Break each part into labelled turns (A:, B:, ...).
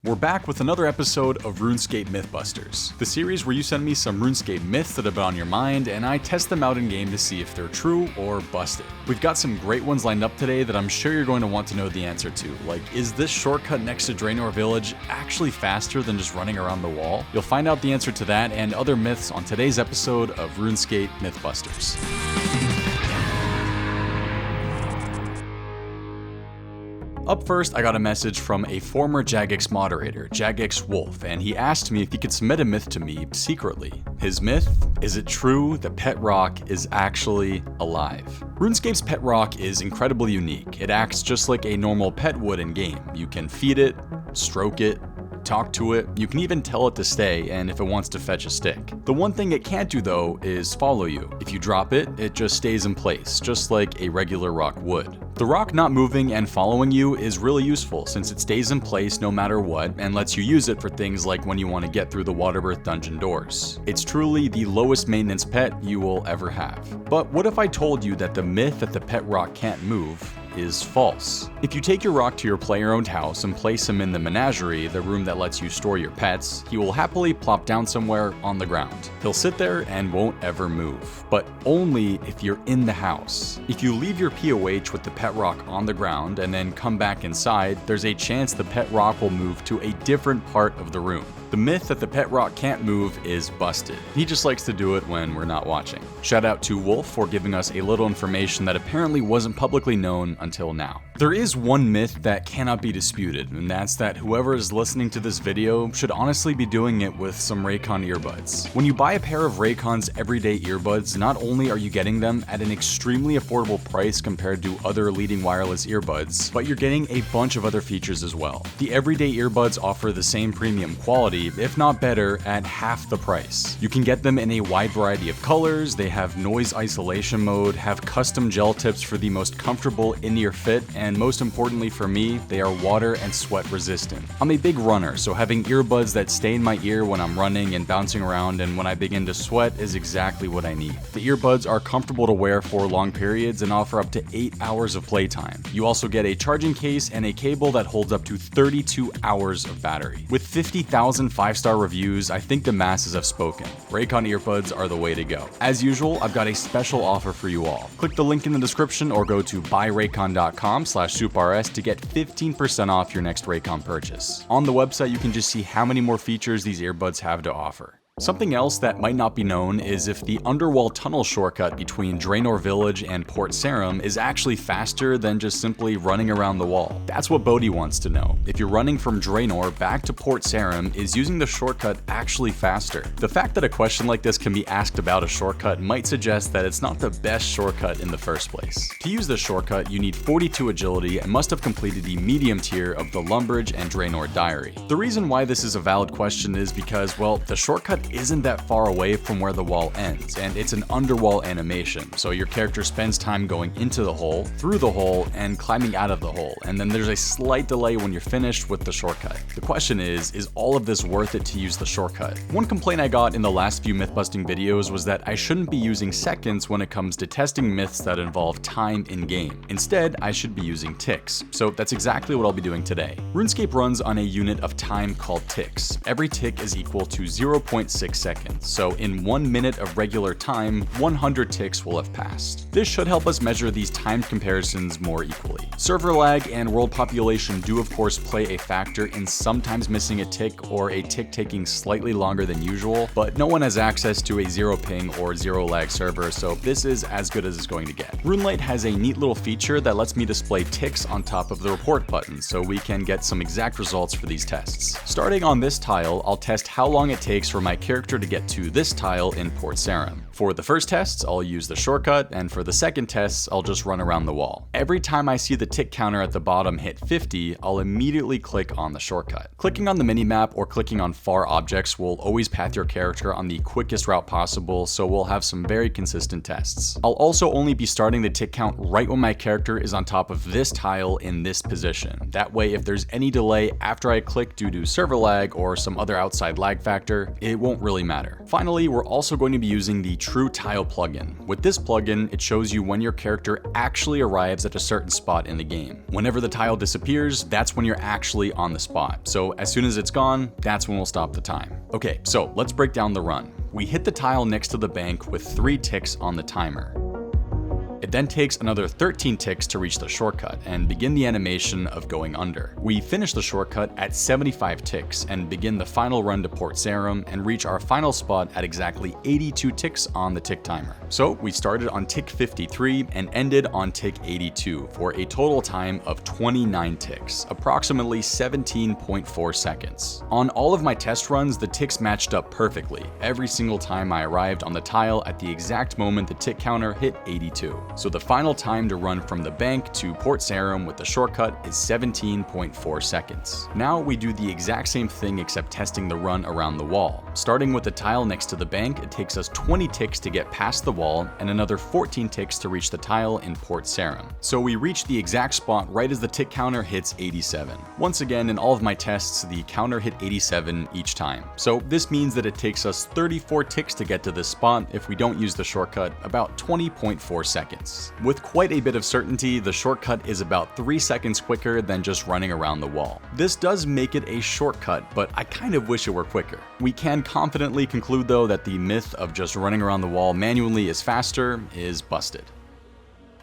A: We're back with another episode of RuneScape Mythbusters, the series where you send me some RuneScape myths that have been on your mind and I test them out in game to see if they're true or busted. We've got some great ones lined up today that I'm sure you're going to want to know the answer to, like, is this shortcut next to Draenor Village actually faster than just running around the wall? You'll find out the answer to that and other myths on today's episode of RuneScape Mythbusters. Up first, I got a message from a former Jagex moderator, Jagex Wolf, and he asked me if he could submit a myth to me secretly. His myth? Is it true that Pet Rock is actually alive? RuneScape's Pet Rock is incredibly unique. It acts just like a normal pet would in game. You can feed it, stroke it, talk to it, you can even tell it to stay and if it wants to fetch a stick. The one thing it can't do though is follow you. If you drop it, it just stays in place, just like a regular rock would. The rock not moving and following you is really useful since it stays in place no matter what and lets you use it for things like when you want to get through the Waterbirth dungeon doors. It's truly the lowest maintenance pet you will ever have. But what if I told you that the myth that the pet rock can't move is false? If you take your rock to your player-owned house and place him in the menagerie, the room that lets you store your pets, he will happily plop down somewhere on the ground. He'll sit there and won't ever move, but only if you're in the house. If you leave your POH with the pet rock on the ground and then come back inside, there's a chance the pet rock will move to a different part of the room. The myth that the pet rock can't move is busted. He just likes to do it when we're not watching. Shout out to Wolf for giving us a little information that apparently wasn't publicly known until now. There is one myth that cannot be disputed, and that's that whoever is listening to this video should honestly be doing it with some Raycon earbuds. When you buy a pair of Raycon's everyday earbuds, not only are you getting them at an extremely affordable price compared to other leading wireless earbuds, but you're getting a bunch of other features as well. The everyday earbuds offer the same premium quality, if not better, at half the price. You can get them in a wide variety of colors, they have noise isolation mode, have custom gel tips for the most comfortable in-ear fit, and most importantly for me, they are water and sweat resistant. I'm a big runner, so having earbuds that stay in my ear when I'm running and bouncing around and when I begin to sweat is exactly what I need. The earbuds are comfortable to wear for long periods and offer up to 8 hours of playtime. You also get a charging case and a cable that holds up to 32 hours of battery. With 50,000 5-star reviews, I think the masses have spoken. Raycon earbuds are the way to go. As usual, I've got a special offer for you all. Click the link in the description or go to buyraycon.com/SoupRS to get 15% off your next Raycon purchase. On the website, you can just see how many more features these earbuds have to offer. Something else that might not be known is if the Underwall tunnel shortcut between Draenor Village and Port Sarim is actually faster than just simply running around the wall. That's what Bodhi wants to know. If you're running from Draenor back to Port Sarim, is using the shortcut actually faster? The fact that a question like this can be asked about a shortcut might suggest that it's not the best shortcut in the first place. To use this shortcut, you need 42 agility and must have completed the medium tier of the Lumbridge and Draenor Diary. The reason why this is a valid question is because, well, the shortcut isn't that far away from where the wall ends, and it's an underwall animation, so your character spends time going into the hole, through the hole, and climbing out of the hole, and then there's a slight delay when you're finished with the shortcut. The question is all of this worth it to use the shortcut? One complaint I got in the last few mythbusting videos was that I shouldn't be using seconds when it comes to testing myths that involve time in-game. Instead, I should be using ticks, so that's exactly what I'll be doing today. RuneScape runs on a unit of time called ticks. Every tick is equal to 0.6 seconds, so in 1 minute of regular time, 100 ticks will have passed. This should help us measure these timed comparisons more equally. Server lag and world population do of course play a factor in sometimes missing a tick or a tick taking slightly longer than usual, but no one has access to a 0 ping or 0 lag server, so this is as good as it's going to get. RuneLite has a neat little feature that lets me display ticks on top of the report button, so we can get some exact results for these tests. Starting on this tile, I'll test how long it takes for my character to get to this tile in Port Sarim. For the first tests, I'll use the shortcut, and for the second tests, I'll just run around the wall. Every time I see the tick counter at the bottom hit 50, I'll immediately click on the shortcut. Clicking on the minimap or clicking on far objects will always path your character on the quickest route possible, so we'll have some very consistent tests. I'll also only be starting the tick count right when my character is on top of this tile in this position. That way, if there's any delay after I click due to server lag or some other outside lag factor, it won't really matter. Finally, we're also going to be using the true tile plugin. With this plugin, it shows you when your character actually arrives at a certain spot in the game. Whenever the tile disappears, that's when you're actually on the spot. So as soon as it's gone, that's when we'll stop the time. Okay, so let's break down the run. We hit the tile next to the bank with 3 ticks on the timer. It then takes another 13 ticks to reach the shortcut and begin the animation of going under. We finish the shortcut at 75 ticks and begin the final run to Port Sarim and reach our final spot at exactly 82 ticks on the tick timer. So we started on tick 53 and ended on tick 82 for a total time of 29 ticks, approximately 17.4 seconds. On all of my test runs, the ticks matched up perfectly. Every single time I arrived on the tile at the exact moment the tick counter hit 82. So the final time to run from the bank to Port Sarim with the shortcut is 17.4 seconds. Now we do the exact same thing except testing the run around the wall. Starting with the tile next to the bank, it takes us 20 ticks to get past the wall and another 14 ticks to reach the tile in Port Sarim. So we reach the exact spot right as the tick counter hits 87. Once again, in all of my tests, the counter hit 87 each time. So this means that it takes us 34 ticks to get to this spot if we don't use the shortcut, about 20.4 seconds. With quite a bit of certainty, the shortcut is about 3 seconds quicker than just running around the wall. This does make it a shortcut, but I kind of wish it were quicker. We can confidently conclude though that the myth of just running around the wall manually is faster is busted.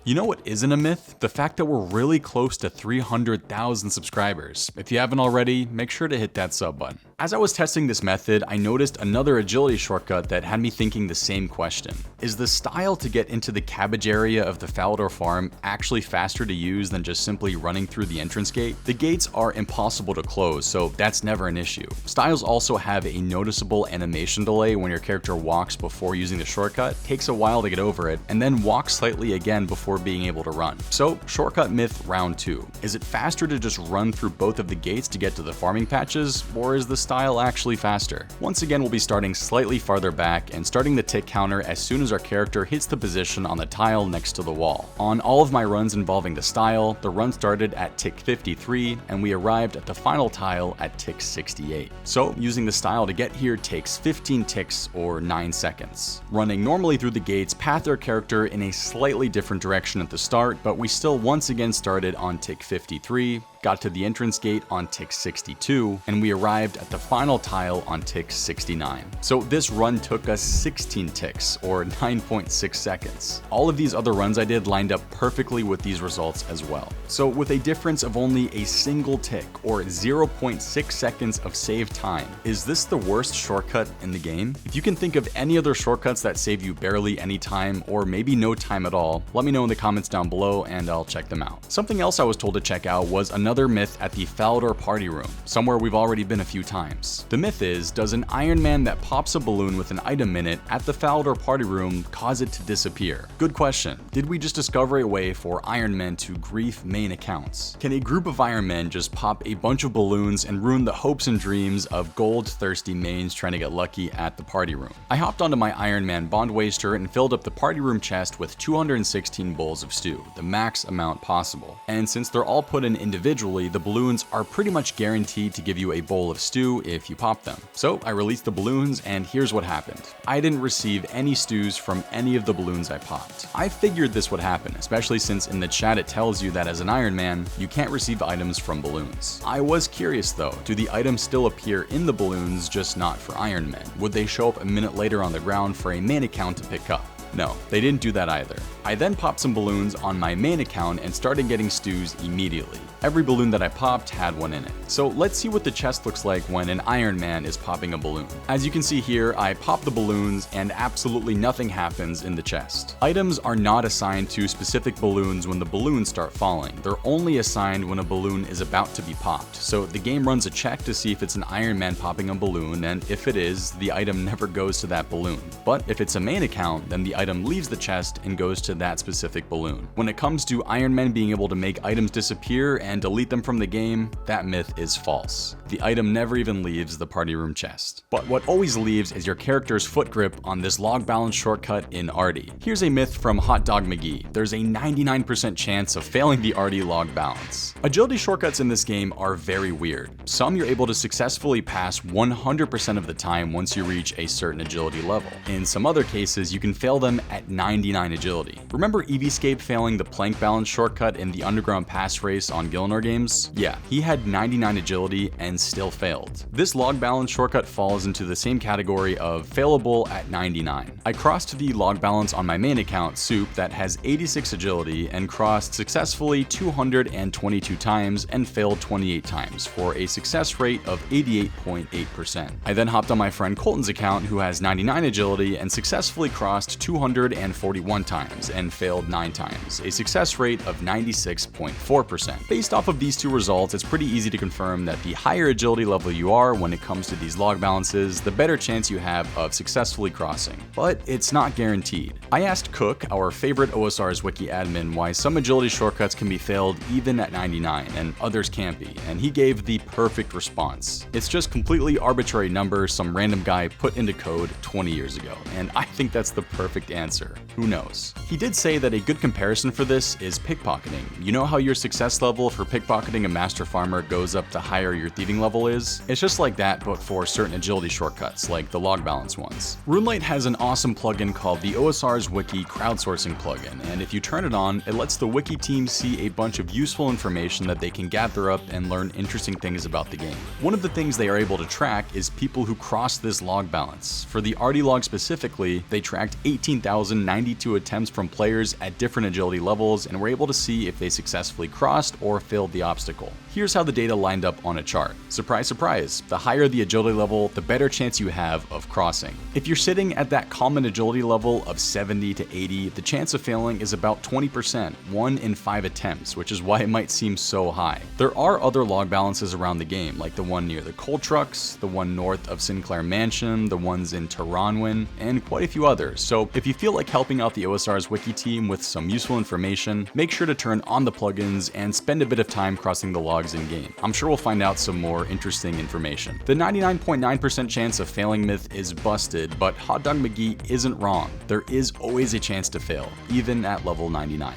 A: You know what isn't a myth? The fact that we're really close to 300,000 subscribers. If you haven't already, make sure to hit that sub button. As I was testing this method, I noticed another agility shortcut that had me thinking the same question. Is the style to get into the cabbage area of the Falador farm actually faster to use than just simply running through the entrance gate? The gates are impossible to close, so that's never an issue. Styles also have a noticeable animation delay when your character walks before using the shortcut, takes a while to get over it, and then walks slightly again before being able to run. So, shortcut myth round 2. Is it faster to just run through both of the gates to get to the farming patches, or is the style actually faster? Once again, we'll be starting slightly farther back and starting the tick counter as soon as our character hits the position on the tile next to the wall. On all of my runs involving the style, the run started at tick 53 and we arrived at the final tile at tick 68. So, using the style to get here takes 15 ticks or 9 seconds. Running normally through the gates path our character in a slightly different direction at the start, but we still once again started on tick 53, got to the entrance gate on tick 62, and we arrived at the final tile on tick 69. So this run took us 16 ticks, or 9.6 seconds. All of these other runs I did lined up perfectly with these results as well. So with a difference of only a single tick, or 0.6 seconds of saved time, is this the worst shortcut in the game? If you can think of any other shortcuts that save you barely any time, or maybe no time at all, let me know in the comments down below and I'll check them out. Something else I was told to check out was another myth at the Falador party room, somewhere we've already been a few times. The myth is, does an Iron Man that pops a balloon with an item in it at the Falador party room cause it to disappear? Good question. Did we just discover a way for Iron Men to grief main accounts? Can a group of Iron Men just pop a bunch of balloons and ruin the hopes and dreams of gold-thirsty mains trying to get lucky at the party room? I hopped onto my Iron Man bond waster and filled up the party room chest with 216 bowls of stew, the max amount possible. And since they're all put in individually, the balloons are pretty much guaranteed to give you a bowl of stew if you pop them. So I released the balloons and here's what happened. I didn't receive any stews from any of the balloons I popped. I figured this would happen, especially since in the chat it tells you that as an Iron Man, you can't receive items from balloons. I was curious though, do the items still appear in the balloons, just not for Iron Men? Would they show up a minute later on the ground for a main account to pick up? No, they didn't do that either. I then popped some balloons on my main account and started getting stews immediately. Every balloon that I popped had one in it. So let's see what the chest looks like when an Iron Man is popping a balloon. As you can see here, I pop the balloons and absolutely nothing happens in the chest. Items are not assigned to specific balloons when the balloons start falling. They're only assigned when a balloon is about to be popped. So the game runs a check to see if it's an Iron Man popping a balloon, and if it is, the item never goes to that balloon. But if it's a main account, then the item leaves the chest and goes to that specific balloon. When it comes to Iron Man being able to make items disappear and delete them from the game, that myth is false. The item never even leaves the party room chest. But what always leaves is your character's foot grip on this log balance shortcut in Arty. Here's a myth from Hot Dog McGee. There's a 99% chance of failing the Arty log balance. Agility shortcuts in this game are very weird. Some you're able to successfully pass 100% of the time once you reach a certain agility level. In some other cases, you can fail them at 99 agility. Remember Eevescape failing the plank balance shortcut in the underground pass race on Gilnor games? Yeah, he had 99 agility and still failed. This log balance shortcut falls into the same category of failable at 99. I crossed the log balance on my main account, Soup, that has 86 agility and crossed successfully 222 times and failed 28 times for a success rate of 88.8%. I then hopped on my friend Colton's account, who has 99 agility and successfully crossed 241 times and failed 9 times, a success rate of 96.4%. Based off of these two results, it's pretty easy to confirm that the higher agility level you are when it comes to these log balances, the better chance you have of successfully crossing. But it's not guaranteed. I asked Cook, our favorite OSRS wiki admin, why some agility shortcuts can be failed even at 99 and others can't be, and he gave the perfect response. It's just completely arbitrary number some random guy put into code 20 years ago, and I think that's the perfect answer. Who knows? He did say that a good comparison for this is pickpocketing. You know how your success level for pickpocketing a master farmer goes up the higher your thieving level is? It's just like that, but for certain agility shortcuts, like the log balance ones. RuneLite has an awesome plugin called the OSRS Wiki Crowdsourcing plugin, and if you turn it on, it lets the wiki team see a bunch of useful information that they can gather up and learn interesting things about the game. One of the things they are able to track is people who cross this log balance. For the Arty log specifically, they tracked 18,092 attempts from players at different agility levels and were able to see if they successfully crossed or failed the obstacle. Here's how the data lined up on a chart. Surprise, surprise, the higher the agility level, the better chance you have of crossing. If you're sitting at that common agility level of 70 to 80, the chance of failing is about 20%, 1 in 5 attempts, which is why it might seem so high. There are other log balances around the game, like the one near the coal trucks, the one north of Sinclair Mansion, the ones in Taranwin, and quite a few others. So if you feel like helping out the OSRS wiki team with some useful information, make sure to turn on the plugins and spend a bit of time crossing the logs in game. I'm sure we'll find out some more interesting information. The 99.9% chance of failing myth is busted, but Hot Dog McGee isn't wrong. There is always a chance to fail, even at level 99.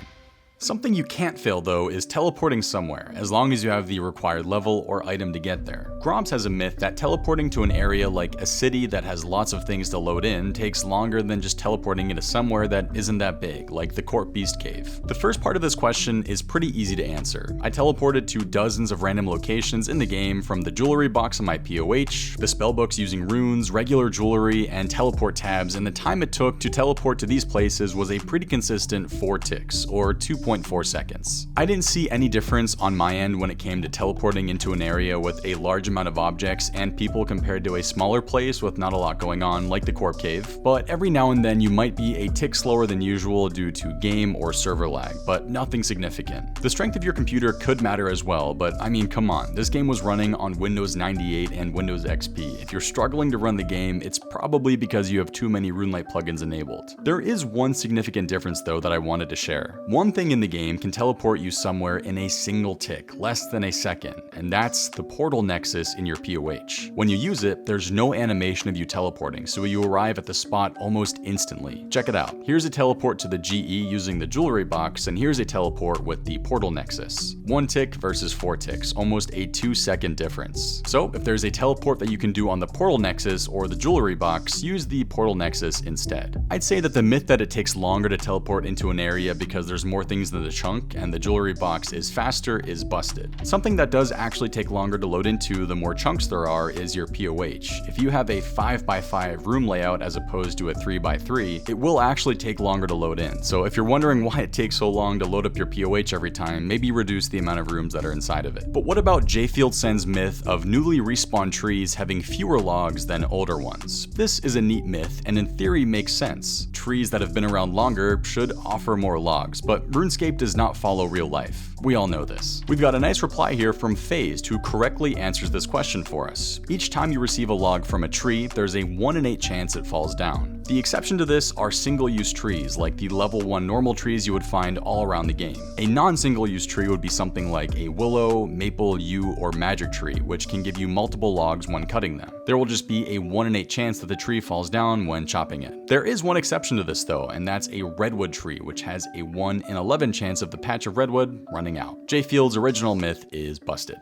A: Something you can't fail though is teleporting somewhere, as long as you have the required level or item to get there. Gromps has a myth that teleporting to an area like a city that has lots of things to load in takes longer than just teleporting into somewhere that isn't that big, like the Corp Beast Cave. The first part of this question is pretty easy to answer. I teleported to dozens of random locations in the game, from the jewelry box on my POH, the spellbooks using runes, regular jewelry, and teleport tabs, and the time it took to teleport to these places was a pretty consistent 4 ticks, or 2.4 seconds. I didn't see any difference on my end when it came to teleporting into an area with a large amount of objects and people compared to a smaller place with not a lot going on, like the Corp Cave, but every now and then you might be a tick slower than usual due to game or server lag, but nothing significant. The strength of your computer could matter as well, but I mean, come on, this game was running on Windows 98 and Windows XP. If you're struggling to run the game, it's probably because you have too many RuneLite plugins enabled. There is one significant difference though that I wanted to share. One thing in the game can teleport you somewhere in a single tick, less than a second, and that's the portal nexus in your POH. When you use it, there's no animation of you teleporting, so you arrive at the spot almost instantly. Check it out. Here's a teleport to the GE using the jewelry box, and here's a teleport with the portal nexus. 1 tick versus 4 ticks, almost a 2-second difference. So if there's a teleport that you can do on the portal nexus or the jewelry box, use the portal nexus instead. I'd say that the myth that it takes longer to teleport into an area because there's more things than the chunk and the jewelry box is faster is busted. Something that does actually take longer to load into the more chunks there are is your POH. If you have a 5x5 room layout as opposed to a 3x3, it will actually take longer to load in. So if you're wondering why it takes so long to load up your POH every time, maybe reduce the amount of rooms that are inside of it. But what about JFieldSen's myth of newly respawned trees having fewer logs than older ones? This is a neat myth and in theory makes sense. Trees that have been around longer should offer more logs, but RuneScape does not follow real life. We all know this. We've got a nice reply here from Phased, who correctly answers this question for us. Each time you receive a log from a tree, there's a 1 in 8 chance it falls down. The exception to this are single-use trees, like the level 1 normal trees you would find all around the game. A non-single-use tree would be something like a willow, maple, yew, or magic tree, which can give you multiple logs when cutting them. There will just be a 1 in 8 chance that the tree falls down when chopping it. There is one exception to this though, and that's a redwood tree, which has a 1 in 11 chance of the patch of redwood running out. J Field's original myth is busted.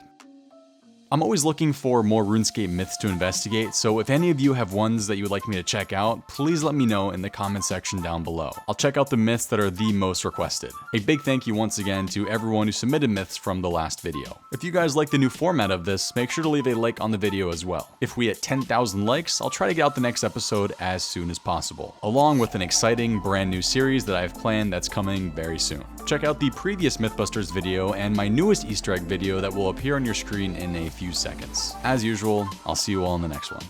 A: I'm always looking for more RuneScape myths to investigate, so if any of you have ones that you would like me to check out, please let me know in the comment section down below. I'll check out the myths that are the most requested. A big thank you once again to everyone who submitted myths from the last video. If you guys like the new format of this, make sure to leave a like on the video as well. If we hit 10,000 likes, I'll try to get out the next episode as soon as possible, along with an exciting brand new series that I have planned that's coming very soon. Check out the previous Mythbusters video and my newest Easter egg video that will appear on your screen in a few seconds. As usual, I'll see you all in the next one.